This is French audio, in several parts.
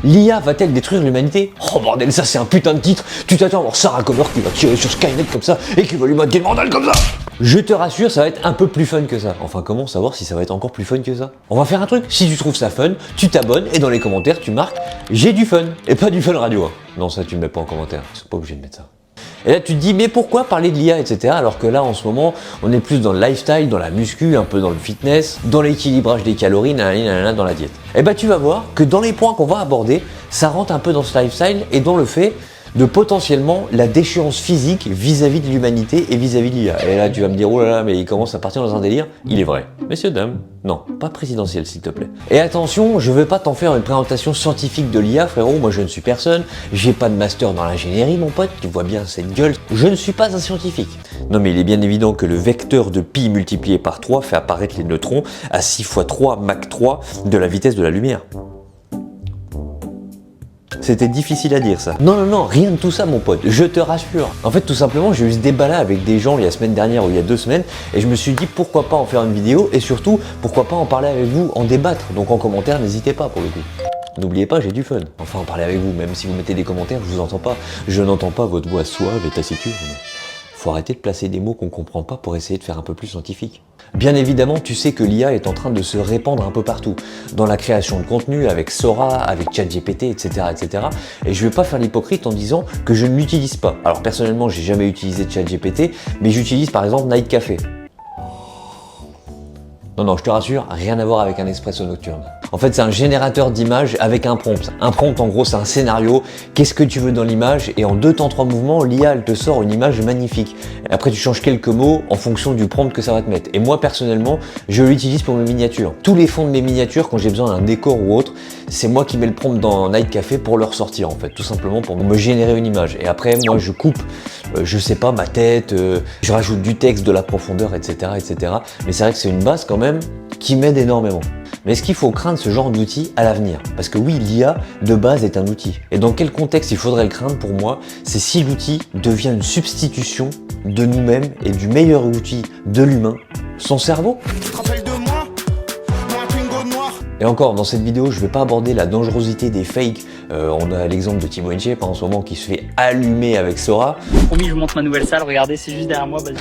L'IA va-t-elle détruire l'humanité? Oh bordel, ça c'est un putain de titre. Tu t'attends à voir Sarah Connor qui va tirer sur Skynet comme ça et qui va lui mettre des mandales comme ça. Je te rassure, ça va être un peu plus fun que ça. Enfin, comment savoir si ça va être encore plus fun que ça? On va faire un truc, si tu trouves ça fun, tu t'abonnes et dans les commentaires tu marques « J'ai du fun » et pas du fun radio. Hein. Non, ça tu le mets pas en commentaire, ils sont pas obligés de mettre ça. Et là tu te dis mais pourquoi parler de l'IA etc. alors que là en ce moment on est plus dans le lifestyle, dans la muscu, un peu dans le fitness, dans l'équilibrage des calories, nanana, dans la diète. Et bah tu vas voir que dans les points qu'on va aborder, ça rentre un peu dans ce lifestyle et dans le fait de potentiellement la déchéance physique vis-à-vis de l'humanité et vis-à-vis de l'IA. Et là tu vas me dire oh là là mais il commence à partir dans un délire, il est vrai. Messieurs, dames, non, pas présidentiel s'il te plaît. Et attention, je veux pas t'en faire une présentation scientifique de l'IA frérot, moi je ne suis personne, j'ai pas de master dans l'ingénierie mon pote, tu vois bien cette gueule, je ne suis pas un scientifique. Non mais il est bien évident que le vecteur de pi multiplié par 3 fait apparaître les neutrons à 6 fois 3 Mach 3 de la vitesse de la lumière. C'était difficile à dire ça. Non, non, non, rien de tout ça mon pote, je te rassure. En fait tout simplement j'ai eu ce débat là avec des gens la semaine dernière ou il y a 2 semaines et je me suis dit pourquoi pas en faire une vidéo et surtout pourquoi pas en parler avec vous, en débattre. Donc en commentaire n'hésitez pas pour le coup. N'oubliez pas, j'ai du fun. Enfin en parler avec vous, même si vous mettez des commentaires, je vous entends pas. Je n'entends pas votre voix suave et taciturne. Faut arrêter de placer des mots qu'on comprend pas pour essayer de faire un peu plus scientifique. Bien évidemment, tu sais que l'IA est en train de se répandre un peu partout, dans la création de contenu, avec Sora, avec ChatGPT, etc., etc. Et je vais pas faire l'hypocrite en disant que je ne l'utilise pas. Alors personnellement, j'ai jamais utilisé ChatGPT, mais j'utilise par exemple Night Café. Non, non, je te rassure, rien à voir avec un expresso nocturne. En fait, c'est un générateur d'images avec un prompt. Un prompt, en gros, c'est un scénario. Qu'est-ce que tu veux dans l'image? Et en 2 temps 3 mouvements, l'IA, elle te sort une image magnifique. Et après, tu changes quelques mots en fonction du prompt que ça va te mettre. Et moi, personnellement, je l'utilise pour mes miniatures. Tous les fonds de mes miniatures, quand j'ai besoin d'un décor ou autre, c'est moi qui mets le prompt dans Night Café pour le ressortir, en fait. Tout simplement pour me générer une image. Et après, moi, je coupe, je sais pas, ma tête, je rajoute du texte, de la profondeur, etc., etc. Mais c'est vrai que c'est une base quand même qui m'aide énormément. Mais est-ce qu'il faut craindre ce genre d'outil à l'avenir? Parce que oui, l'IA de base est un outil. Et dans quel contexte il faudrait le craindre pour moi? C'est si l'outil devient une substitution de nous-mêmes et du meilleur outil de l'humain, son cerveau. Et encore, dans cette vidéo, je ne vais pas aborder la dangerosité des fakes. On a l'exemple de Timo Inchep en ce moment qui se fait allumer avec Sora. Promis, je vous montre ma nouvelle salle, regardez, c'est juste derrière moi, vas-y.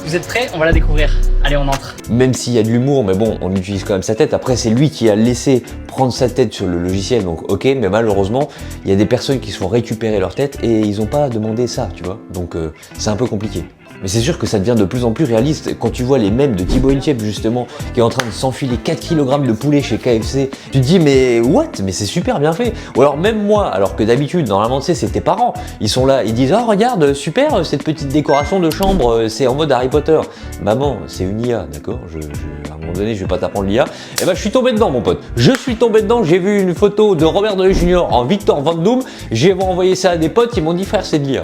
Vous êtes prêts? On va la découvrir. Allez, on entre. Même s'il y a de l'humour, mais bon, on utilise quand même sa tête. Après, c'est lui qui a laissé prendre sa tête sur le logiciel, donc ok, mais malheureusement, il y a des personnes qui se font récupérer leur tête et ils n'ont pas demandé ça, tu vois. Donc c'est un peu compliqué. Mais c'est sûr que ça devient de plus en plus réaliste. Quand tu vois les mèmes de Thibaut Inchep justement, qui est en train de s'enfiler 4 kg de poulet chez KFC, tu te dis mais what? Mais c'est super bien fait. Ou alors même moi, alors que d'habitude, normalement tu sais, c'est tes parents, ils sont là, ils disent oh regarde, super cette petite décoration de chambre, c'est en mode Harry Potter. Maman, c'est une IA, d'accord? À un moment donné, je vais pas t'apprendre l'IA. Et ben je suis tombé dedans mon pote. Je suis tombé dedans, j'ai vu une photo de Robert Downey Jr. en Victor Van Doom, j'ai envoyé ça à des potes, ils m'ont dit frère c'est de l'IA.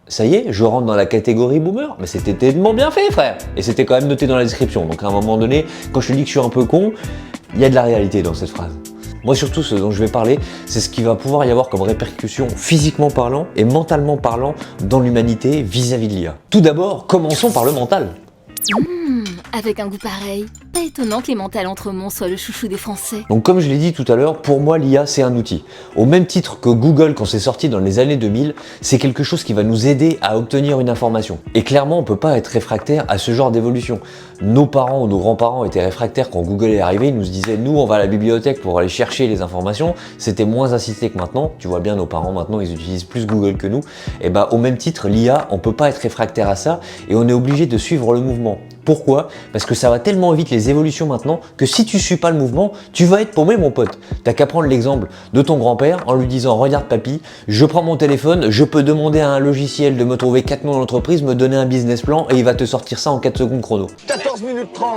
Ça y est, je rentre dans la catégorie boomer, mais c'était tellement bien fait frère. Et c'était quand même noté dans la description, donc à un moment donné, quand je te dis que je suis un peu con, il y a de la réalité dans cette phrase. Moi surtout, ce dont je vais parler, c'est ce qui va pouvoir y avoir comme répercussion physiquement parlant et mentalement parlant dans l'humanité vis-à-vis de l'IA. Tout d'abord, commençons par le mental. Avec un goût pareil, pas étonnant que les mentales Entremont soient le chouchou des Français. Donc comme je l'ai dit tout à l'heure, pour moi l'IA c'est un outil. Au même titre que Google quand c'est sorti dans les années 2000, c'est quelque chose qui va nous aider à obtenir une information. Et clairement on peut pas être réfractaire à ce genre d'évolution. Nos parents ou nos grands-parents étaient réfractaires quand Google est arrivé, ils nous disaient nous on va à la bibliothèque pour aller chercher les informations, c'était moins assisté que maintenant, tu vois bien nos parents maintenant ils utilisent plus Google que nous, et bah au même titre l'IA on peut pas être réfractaire à ça et on est obligé de suivre le mouvement. Pourquoi? Parce que ça va tellement vite les évolutions maintenant que si tu suis pas le mouvement, tu vas être paumé mon pote. T'as qu'à prendre l'exemple de ton grand-père en lui disant regarde papy, je prends mon téléphone, je peux demander à un logiciel de me trouver 4 noms d'entreprise, me donner un business plan et il va te sortir ça en 4 secondes chrono. 14 minutes 30.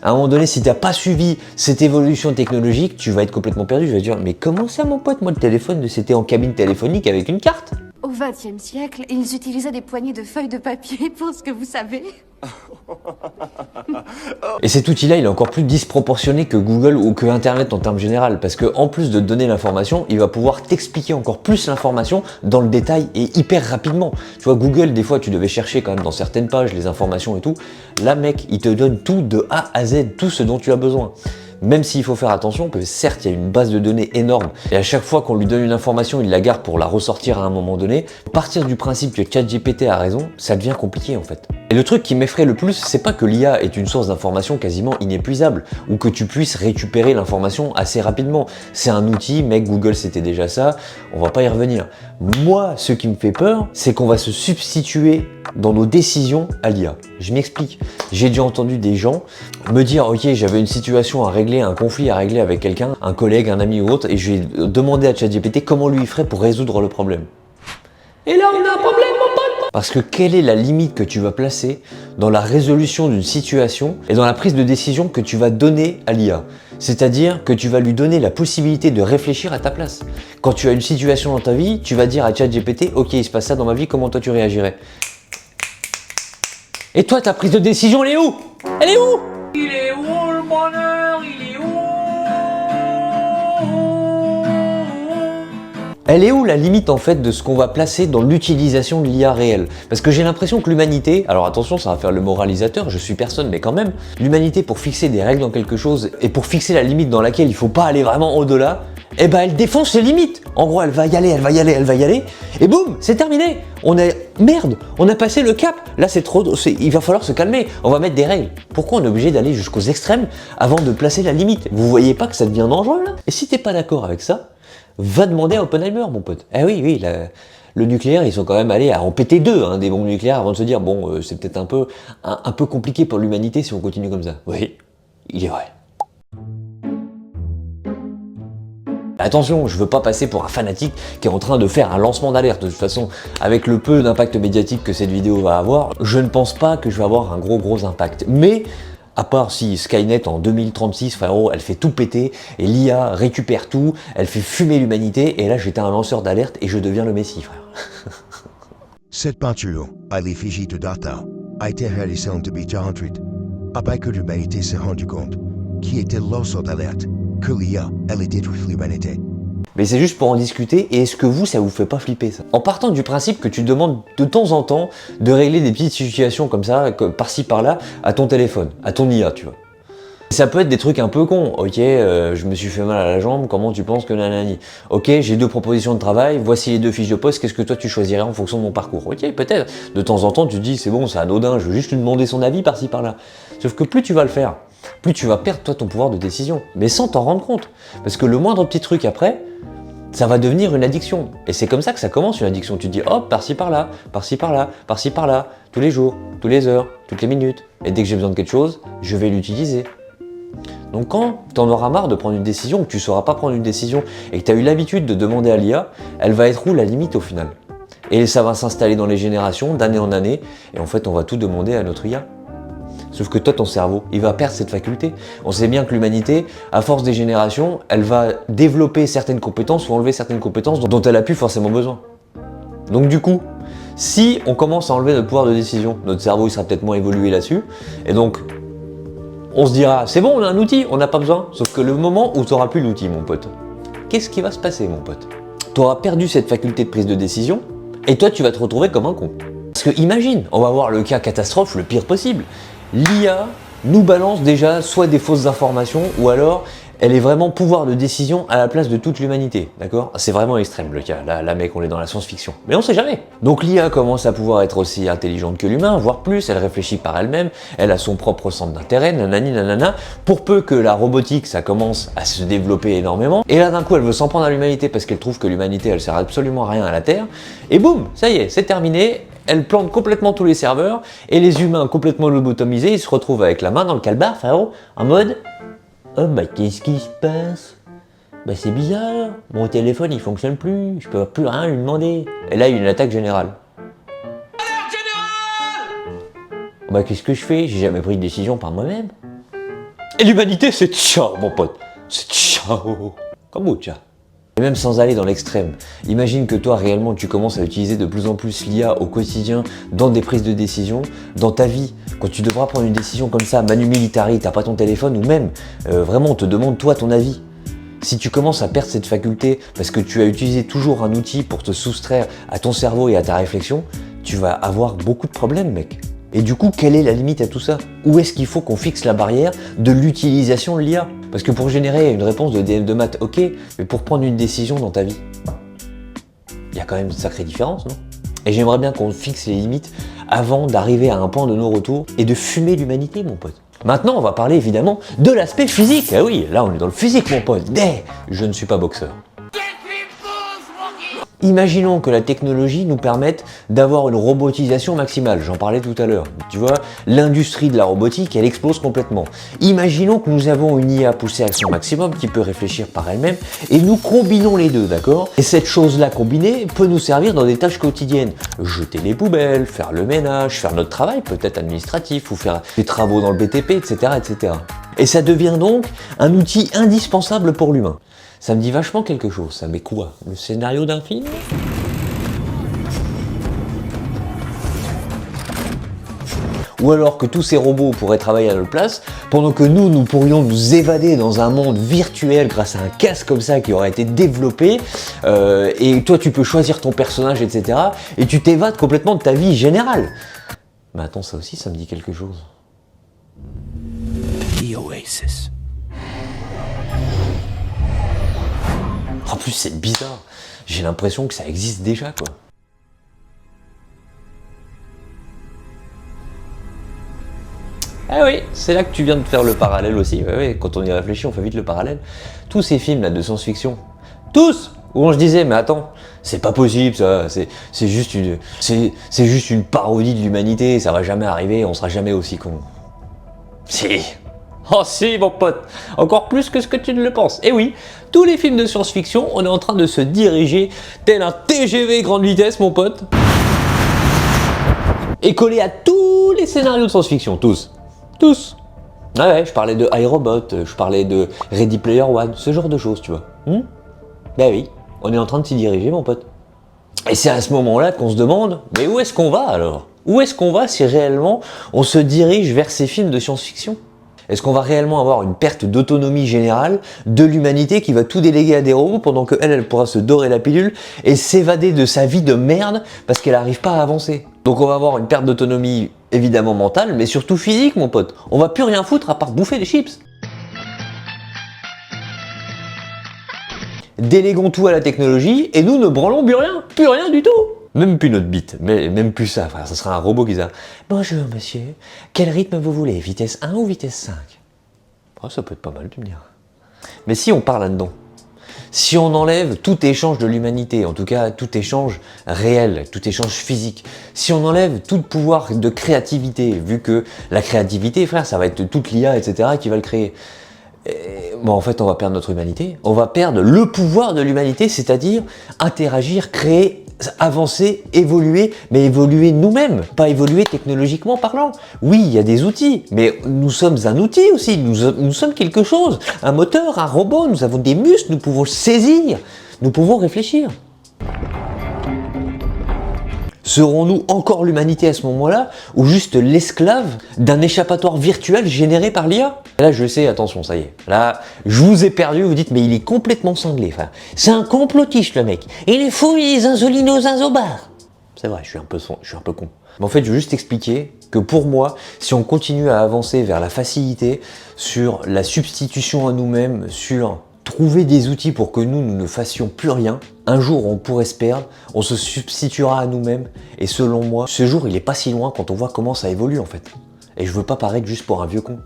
À un moment donné, si t'as pas suivi cette évolution technologique, tu vas être complètement perdu. Je vais te dire mais comment ça mon pote? Moi le téléphone c'était en cabine téléphonique avec une carte. Au XXe siècle, ils utilisaient des poignées de feuilles de papier pour ce que vous savez. Et cet outil-là, il est encore plus disproportionné que Google ou que Internet en termes général, parce que en plus de te donner l'information, il va pouvoir t'expliquer encore plus l'information dans le détail et hyper rapidement. Tu vois, Google, des fois, tu devais chercher quand même dans certaines pages les informations et tout. Là, mec, il te donne tout de A à Z, tout ce dont tu as besoin. même s'il faut faire attention, que certes, il y a une base de données énorme, et à chaque fois qu'on lui donne une information, il la garde pour la ressortir à un moment donné. Partir du principe que ChatGPT a raison, ça devient compliqué en fait. Et le truc qui m'effraie le plus, c'est pas que l'IA est une source d'information quasiment inépuisable, ou que tu puisses récupérer l'information assez rapidement. C'est un outil, mec, Google c'était déjà ça, on va pas y revenir. Moi, ce qui me fait peur, c'est qu'on va se substituer dans nos décisions à l'IA. Je m'explique. J'ai déjà entendu des gens me dire, ok, j'avais une situation à régler, un conflit à régler avec quelqu'un, un collègue, un ami ou autre, et je vais demander à ChatGPT comment lui il ferait pour résoudre le problème. Et là, on a un problème, mon pote! Parce que quelle est la limite que tu vas placer dans la résolution d'une situation et dans la prise de décision que tu vas donner à l'IA? C'est-à-dire que tu vas lui donner la possibilité de réfléchir à ta place. Quand tu as une situation dans ta vie, tu vas dire à ChatGPT, ok, il se passe ça dans ma vie, comment toi tu réagirais? Et toi, ta prise de décision, elle est où? Elle est où? Il est où le bonheur? Il est où? Elle est où la limite en fait de ce qu'on va placer dans l'utilisation de l'IA réelle? Parce que j'ai l'impression que l'humanité, alors attention ça va faire le moralisateur, je suis personne mais quand même, l'humanité pour fixer des règles dans quelque chose et pour fixer la limite dans laquelle il faut pas aller vraiment au-delà, eh ben elle défonce ses limites. En gros elle va y aller, elle va y aller, elle va y aller, et boum, c'est terminé. Merde, on a passé le cap. Là c'est trop, il va falloir se calmer, on va mettre des règles. Pourquoi on est obligé d'aller jusqu'aux extrêmes avant de placer la limite? Vous voyez pas que ça devient dangereux là? Et si t'es pas d'accord avec ça, va demander à Oppenheimer, mon pote. Eh oui, le nucléaire, ils sont quand même allés à en péter deux, hein, des bombes nucléaires, avant de se dire, bon, c'est peut-être un peu compliqué pour l'humanité si on continue comme ça. Oui, il est vrai. Attention, je veux pas passer pour un fanatique qui est en train de faire un lancement d'alerte. De toute façon, avec le peu d'impact médiatique que cette vidéo va avoir, je ne pense pas que je vais avoir un gros impact. Mais à part si Skynet en 2036, frérot, elle fait tout péter et l'IA récupère tout, elle fait fumer l'humanité et là j'étais un lanceur d'alerte et je deviens le messie, frère. Cette peinture à l'effigie de Data a été réalisée en 2048 après que l'humanité s'est rendu compte qui était lanceur d'alerte, que l'IA allait détruire l'humanité. Mais c'est juste pour en discuter, et est-ce que vous, ça vous fait pas flipper ça? En partant du principe que tu demandes de temps en temps de régler des petites situations comme ça, par-ci par-là, à ton téléphone, à ton IA, tu vois. Ça peut être des trucs un peu cons. Ok, je me suis fait mal à la jambe, comment tu penses que nanani? Ok, j'ai 2 propositions de travail, voici les 2 fiches de poste, qu'est-ce que toi tu choisirais en fonction de mon parcours? Ok, peut-être. De temps en temps, tu te dis, c'est bon, c'est anodin, je veux juste lui demander son avis par-ci par-là. Sauf que plus tu vas le faire, plus tu vas perdre toi ton pouvoir de décision, mais sans t'en rendre compte. Parce que le moindre petit truc après, ça va devenir une addiction. Et c'est comme ça que ça commence une addiction. Tu te dis hop, par-ci par-là, par-ci par-là, par-ci par-là, tous les jours, tous les heures, toutes les minutes. Et dès que j'ai besoin de quelque chose, je vais l'utiliser. Donc quand tu en auras marre de prendre une décision, ou que tu ne sauras pas prendre une décision, et que tu as eu l'habitude de demander à l'IA, elle va être où la limite au final? Et ça va s'installer dans les générations, d'année en année, et en fait on va tout demander à notre IA. Sauf que toi, ton cerveau, il va perdre cette faculté. On sait bien que l'humanité, à force des générations, elle va développer certaines compétences ou enlever certaines compétences dont elle n'a plus forcément besoin. Donc du coup, si on commence à enlever notre pouvoir de décision, notre cerveau il sera peut-être moins évolué là-dessus, et donc on se dira, c'est bon, on a un outil, on n'a pas besoin. Sauf que le moment où tu n'auras plus l'outil, mon pote, qu'est-ce qui va se passer, mon pote? Tu auras perdu cette faculté de prise de décision, et toi, tu vas te retrouver comme un con. Parce que imagine, on va voir le cas catastrophe le pire possible. L'IA nous balance déjà soit des fausses informations ou alors elle est vraiment pouvoir de décision à la place de toute l'humanité, d'accord? C'est vraiment extrême le cas, là mec on est dans la science-fiction, mais on sait jamais. Donc l'IA commence à pouvoir être aussi intelligente que l'humain, voire plus, elle réfléchit par elle-même, elle a son propre centre d'intérêt, nanani nanana, pour peu que la robotique ça commence à se développer énormément, et là d'un coup elle veut s'en prendre à l'humanité parce qu'elle trouve que l'humanité elle sert absolument à rien à la Terre, et boum, ça y est, c'est terminé. Elle plante complètement tous les serveurs et les humains complètement lobotomisés, ils se retrouvent avec la main dans le calbar, frérot, en mode oh bah qu'est-ce qui se passe? Bah c'est bizarre, mon téléphone il fonctionne plus, je peux plus rien lui demander. Et là il y a une attaque générale. Alerte générale! Bah qu'est-ce que je fais? J'ai jamais pris de décision par moi-même. Et l'humanité c'est ciao mon pote, c'est ciao. Kombucha. Et même sans aller dans l'extrême, imagine que toi réellement tu commences à utiliser de plus en plus l'IA au quotidien dans des prises de décision, dans ta vie, quand tu devras prendre une décision comme ça, manu militari, t'as pas ton téléphone ou même vraiment on te demande toi ton avis. Si tu commences à perdre cette faculté parce que tu as utilisé toujours un outil pour te soustraire à ton cerveau et à ta réflexion, tu vas avoir beaucoup de problèmes mec. Et du coup, quelle est la limite à tout ça? Où est-ce qu'il faut qu'on fixe la barrière de l'utilisation de l'IA? Parce que pour générer une réponse de DM de maths, ok, mais pour prendre une décision dans ta vie, il y a quand même une sacrée différence, non? Et j'aimerais bien qu'on fixe les limites avant d'arriver à un point de non-retour et de fumer l'humanité, mon pote. Maintenant, on va parler évidemment de l'aspect physique. Ah oui, là on est dans le physique, mon pote. Je ne suis pas boxeur. Imaginons que la technologie nous permette d'avoir une robotisation maximale, j'en parlais tout à l'heure. Tu vois, l'industrie de la robotique, elle explose complètement. Imaginons que nous avons une IA poussée à son maximum, qui peut réfléchir par elle-même, et nous combinons les deux, d'accord? Et cette chose-là combinée peut nous servir dans des tâches quotidiennes. Jeter les poubelles, faire le ménage, faire notre travail, peut-être administratif, ou faire des travaux dans le BTP, etc., etc. Et ça devient donc un outil indispensable pour l'humain. Ça me dit vachement quelque chose, ça, mais quoi? Le scénario d'un film? Ou alors que tous ces robots pourraient travailler à notre place, pendant que nous pourrions nous évader dans un monde virtuel grâce à un casque comme ça qui aurait été développé, et toi tu peux choisir ton personnage, etc. Et tu t'évades complètement de ta vie générale. Mais attends, ça aussi, ça me dit quelque chose. The Oasis. En plus, c'est bizarre. J'ai l'impression que ça existe déjà, quoi. Ah oui, c'est là que tu viens de faire le parallèle aussi. Ouais, ouais, quand on y réfléchit, on fait vite le parallèle. Tous ces films là de science-fiction, tous, où on se disait, mais attends, c'est pas possible ça, c'est juste une parodie de l'humanité, ça va jamais arriver, on sera jamais aussi con. Si. Oh si, mon pote, encore plus que ce que tu ne le penses. Et oui, tous les films de science-fiction, on est en train de se diriger tel un TGV grande vitesse, mon pote, et collé à tous les scénarios de science-fiction, tous. Tous. Ah ouais, je parlais de iRobot, je parlais de Ready Player One, ce genre de choses, tu vois. Ben oui, on est en train de s'y diriger, mon pote. Et c'est à ce moment-là qu'on se demande, mais où est-ce qu'on va alors? Où est-ce qu'on va si réellement on se dirige vers ces films de science-fiction? Est-ce qu'on va réellement avoir une perte d'autonomie générale de l'humanité qui va tout déléguer à des robots pendant qu'elle pourra se dorer la pilule et s'évader de sa vie de merde parce qu'elle n'arrive pas à avancer? Donc on va avoir une perte d'autonomie évidemment mentale, mais surtout physique, mon pote. On va plus rien foutre à part bouffer des chips. Déléguons tout à la technologie et nous ne branlons plus rien du tout. Même plus notre bite, mais même plus ça, frère, ça sera un robot qui dira « Bonjour monsieur, quel rythme vous voulez, vitesse 1 ou vitesse 5 ?» Oh, ça peut être pas mal, tu me diras. Mais si on part là-dedans, si on enlève tout échange de l'humanité, en tout cas tout échange réel, tout échange physique, si on enlève tout pouvoir de créativité, vu que la créativité, frère, ça va être toute l'IA, etc., qui va le créer, bon, en fait, on va perdre notre humanité, on va perdre le pouvoir de l'humanité, c'est-à-dire interagir, créer, avancer, évoluer, mais évoluer nous-mêmes, pas évoluer technologiquement parlant. Oui, il y a des outils, mais nous sommes un outil aussi, nous sommes quelque chose, un moteur, un robot, nous avons des muscles, nous pouvons saisir, nous pouvons réfléchir. Serons-nous encore l'humanité à ce moment-là, ou juste l'esclave d'un échappatoire virtuel généré par l'IA? Là, je sais, attention, ça y est. Là, je vous ai perdu, vous dites, mais il est complètement cinglé, frère. C'est un complotiste, le mec. Il est fou, il est zinzolino, zinzobar. C'est vrai, je suis un peu con. Mais en fait, je veux juste expliquer que pour moi, si on continue à avancer vers la facilité, sur la substitution à nous-mêmes, sur trouver des outils pour que nous ne fassions plus rien, un jour on pourrait se perdre, on se substituera à nous-mêmes, et selon moi, ce jour il est pas si loin quand on voit comment ça évolue en fait. Et je veux pas paraître juste pour un vieux con.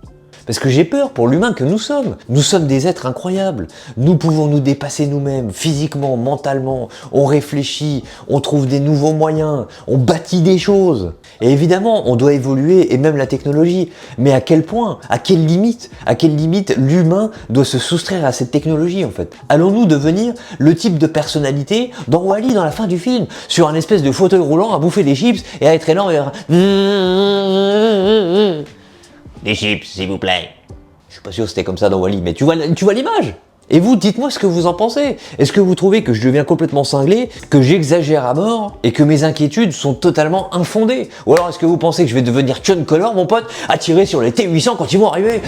Parce que j'ai peur pour l'humain que nous sommes. Nous sommes des êtres incroyables. Nous pouvons nous dépasser nous-mêmes, physiquement, mentalement. On réfléchit, on trouve des nouveaux moyens, on bâtit des choses. Et évidemment, on doit évoluer, et même la technologie. Mais à quel point? À quelle limite? À quelle limite l'humain doit se soustraire à cette technologie, en fait? Allons-nous devenir le type de personnalité dans Wall-E dans la fin du film, sur un espèce de fauteuil roulant à bouffer des chips et à être énorme et à... Des chips, s'il vous plaît. Je suis pas sûr que c'était comme ça dans Wall-E, mais tu vois l'image. Et vous, dites-moi ce que vous en pensez. Est-ce que vous trouvez que je deviens complètement cinglé, que j'exagère à mort et que mes inquiétudes sont totalement infondées? Ou alors est-ce que vous pensez que je vais devenir Sean Connor, mon pote, à tirer sur les T800 quand ils vont arriver?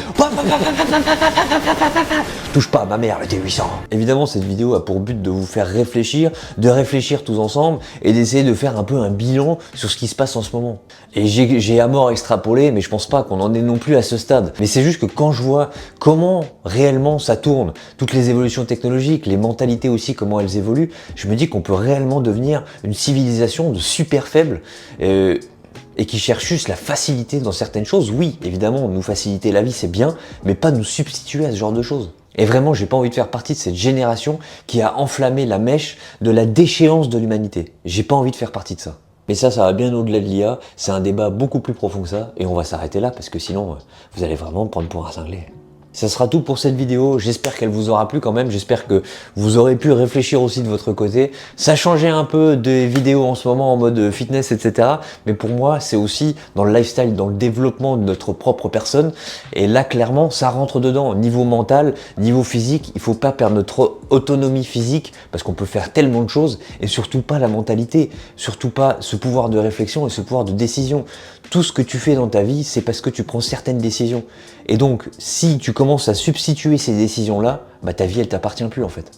Touche pas à ma mère, le T800. Évidemment, cette vidéo a pour but de vous faire réfléchir, de réfléchir tous ensemble et d'essayer de faire un peu un bilan sur ce qui se passe en ce moment. Et j'ai à mort extrapolé, mais je pense pas qu'on en est non plus à ce stade. Mais c'est juste que quand je vois comment réellement ça tourne, toutes les évolutions technologiques, les mentalités aussi, comment elles évoluent, je me dis qu'on peut réellement devenir une civilisation de super faibles et qui cherche juste la facilité dans certaines choses. Oui, évidemment, nous faciliter la vie, c'est bien, mais pas nous substituer à ce genre de choses. Et vraiment, j'ai pas envie de faire partie de cette génération qui a enflammé la mèche de la déchéance de l'humanité. J'ai pas envie de faire partie de ça. Mais ça va bien au-delà de l'IA, c'est un débat beaucoup plus profond que ça, et on va s'arrêter là, parce que sinon, vous allez vraiment me prendre pour un cinglé. Ça sera tout pour cette vidéo, j'espère qu'elle vous aura plu quand même, j'espère que vous aurez pu réfléchir aussi de votre côté. Ça changeait un peu des vidéos en ce moment en mode fitness, etc. Mais pour moi, c'est aussi dans le lifestyle, dans le développement de notre propre personne. Et là, clairement, ça rentre dedans. Niveau mental, niveau physique, il faut pas perdre notre autonomie physique parce qu'on peut faire tellement de choses et surtout pas la mentalité, surtout pas ce pouvoir de réflexion et ce pouvoir de décision. Tout ce que tu fais dans ta vie, c'est parce que tu prends certaines décisions. Et donc, si tu commences à substituer ces décisions-là, bah ta vie, elle t'appartient plus en fait.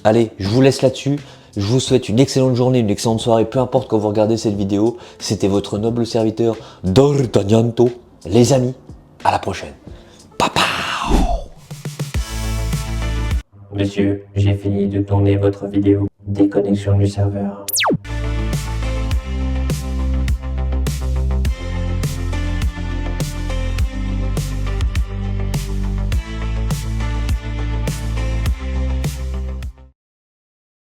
Allez, je vous laisse là-dessus. Je vous souhaite une excellente journée, une excellente soirée, peu importe quand vous regardez cette vidéo. C'était votre noble serviteur D'Artagnanto. Les amis, à la prochaine. Papa. Monsieur, j'ai fini de tourner votre vidéo. Déconnexion du serveur.